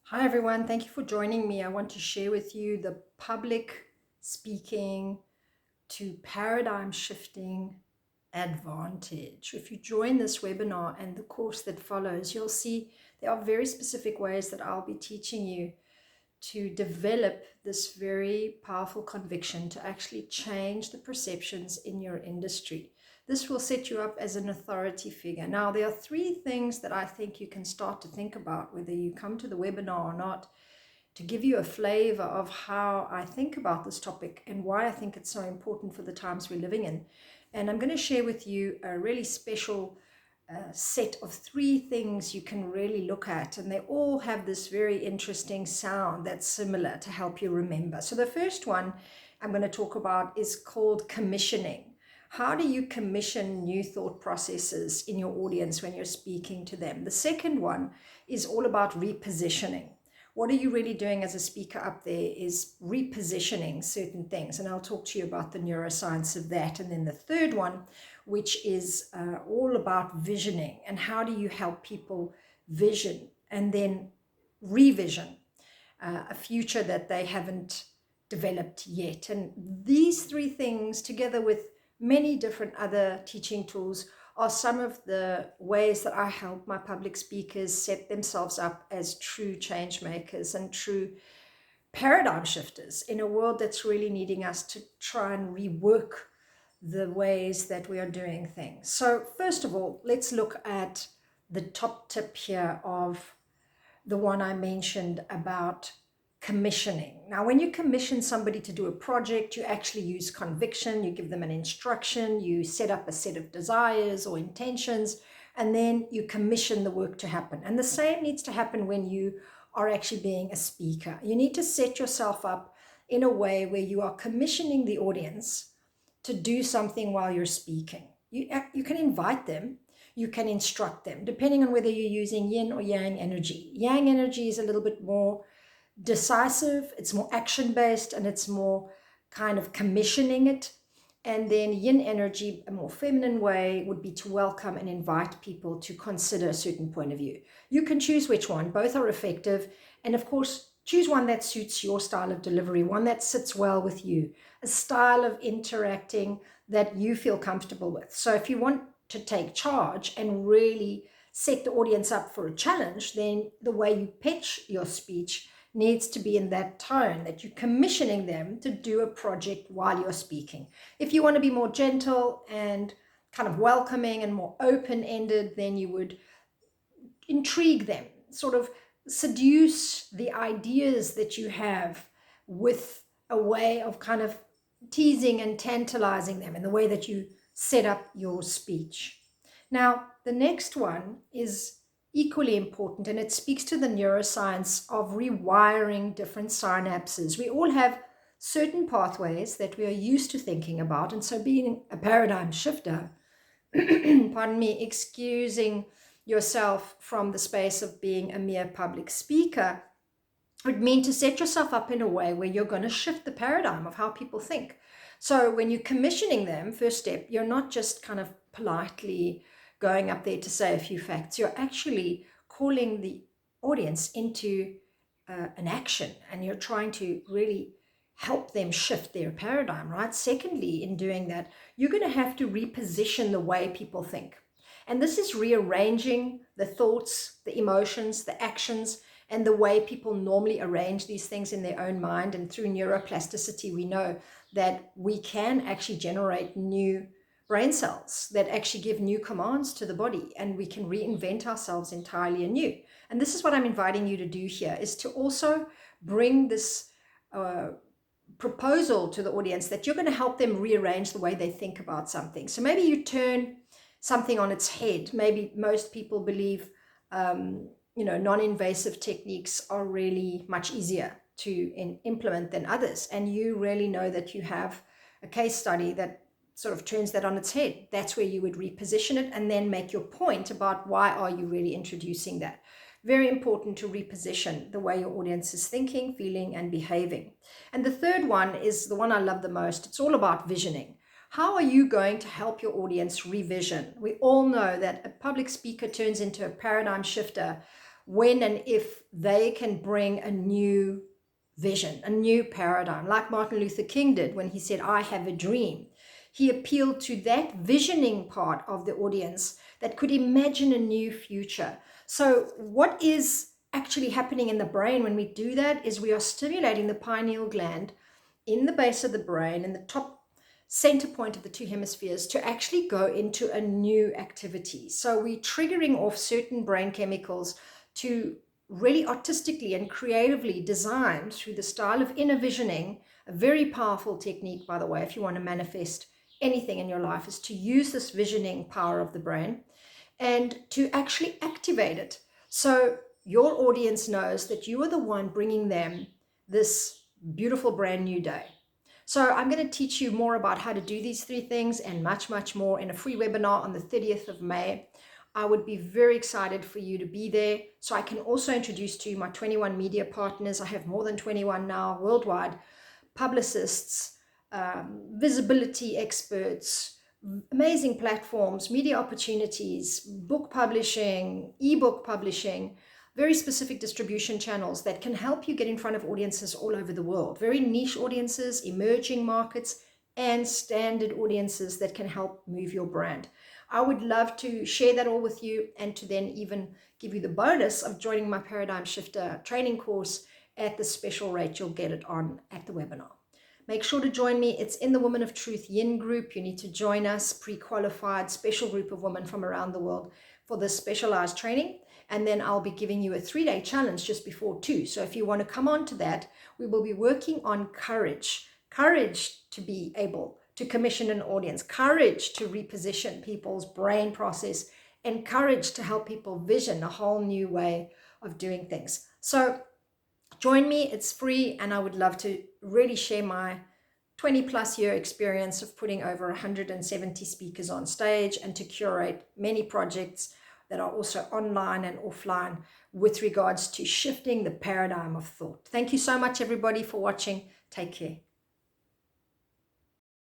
Hi everyone, thank you for joining me. I want to share with you the public speaking to paradigm shifting advantage. If you join this webinar and the course that follows, you'll see there are very specific ways that I'll be teaching you to develop this very powerful conviction to actually change the perceptions in your industry. This will set you up as an authority figure. Now, there are three things that I think you can start to think about, whether you come to the webinar or not, to give you a flavor of how I think about this topic and why I think it's so important for the times we're living in. And I'm going to share with you a really special set of three things you can really look at, and they all have this very interesting sound that's similar to help you remember. So the first one I'm going to talk about is called commissioning. How do you commission new thought processes in your audience when you're speaking to them? The second one is all about repositioning. What are you really doing as a speaker up there is repositioning certain things, and I'll talk to you about the neuroscience of that. And then the third one, which is all about visioning, and how do you help people vision and then revision a future that they haven't developed yet. And these three things, together with many different other teaching tools, are some of the ways that I help my public speakers set themselves up as true change makers and true paradigm shifters in a world that's really needing us to try and rework the ways that we are doing things. So first of all, let's look at the top tip here of the one I mentioned about commissioning. Now, when you commission somebody to do a project, you actually use conviction, you give them an instruction, you set up a set of desires or intentions, and then you commission the work to happen. And the same needs to happen when you are actually being a speaker. You need to set yourself up in a way where you are commissioning the audience to do something while you're speaking. You can invite them, you can instruct them, depending on whether you're using yin or yang energy. Yang energy is a little bit more decisive, it's more action-based, and it's more kind of commissioning it. And then yin energy, a more feminine way, would be to welcome and invite people to consider a certain point of view. You can choose which one. Both are effective. And of course, choose one that suits your style of delivery, one that sits well with you, a style of interacting that you feel comfortable with. So if you want to take charge and really set the audience up for a challenge, then the way you pitch your speech needs to be in that tone that you're commissioning them to do a project while you're speaking. If you want to be more gentle and kind of welcoming and more open-ended, then you would intrigue them, sort of seduce the ideas that you have with a way of kind of teasing and tantalizing them in the way that you set up your speech. Now, the next one is equally important, and it speaks to the neuroscience of rewiring different synapses. We all have certain pathways that we are used to thinking about, and so being a paradigm shifter, pardon me, excusing yourself from the space of being a mere public speaker would mean to set yourself up in a way where you're going to shift the paradigm of how people think. So when you're commissioning them, first step, you're not just kind of politely going up there to say a few facts. You're actually calling the audience into an action, and you're trying to really help them shift their paradigm, right? Secondly, in doing that, you're going to have to reposition the way people think. And this is rearranging the thoughts, the emotions, the actions, and the way people normally arrange these things in their own mind. And through neuroplasticity, we know that we can actually generate new brain cells that actually give new commands to the body, and we can reinvent ourselves entirely anew. And this is what I'm inviting you to do here, is to also bring this proposal to the audience that you're going to help them rearrange the way they think about something. So maybe you turn something on its head. Maybe most people believe non-invasive techniques are really much easier to implement than others, and you really know that you have a case study that sort of turns that on its head. That's where you would reposition it and then make your point about why are you really introducing that. Very important to reposition the way your audience is thinking, feeling, and behaving. And the third one is the one I love the most. It's all about visioning. How are you going to help your audience revision? We all know that a public speaker turns into a paradigm shifter when and if they can bring a new vision, a new paradigm, like Martin Luther King did when he said, I have a dream. He appealed to that visioning part of the audience that could imagine a new future. So what is actually happening in the brain when we do that is we are stimulating the pineal gland in the base of the brain, in the top center point of the two hemispheres, to actually go into a new activity. So we're triggering off certain brain chemicals to really artistically and creatively design through the style of inner visioning, a very powerful technique, by the way, if you want to manifest anything in your life, is to use this visioning power of the brain and to actually activate it. So your audience knows that you are the one bringing them this beautiful brand new day. So I'm going to teach you more about how to do these 3 things and much, much more in a free webinar on the 30th of May. I would be very excited for you to be there. So I can also introduce to you my 21 media partners. I have more than 21 now worldwide, publicists, visibility experts, amazing platforms, media opportunities, book publishing, ebook publishing, very specific distribution channels that can help you get in front of audiences all over the world, very niche audiences, emerging markets, and standard audiences that can help move your brand. I would love to share that all with you and to then even give you the bonus of joining my Paradigm Shifter training course at the special rate you'll get it on at the webinar. Make sure to join me. It's in the Women of Truth Yin group. You need to join us, pre-qualified, special group of women from around the world for this specialized training. And then I'll be giving you a 3-day challenge just before 2. So if you want to come on to that, we will be working on courage to be able to commission an audience, courage to reposition people's brain process, and courage to help people vision a whole new way of doing things. So join me, it's free, and I would love to really share my 20 plus year experience of putting over 170 speakers on stage and to curate many projects that are also online and offline with regards to shifting the paradigm of thought. Thank you so much, everybody, for watching. Take care.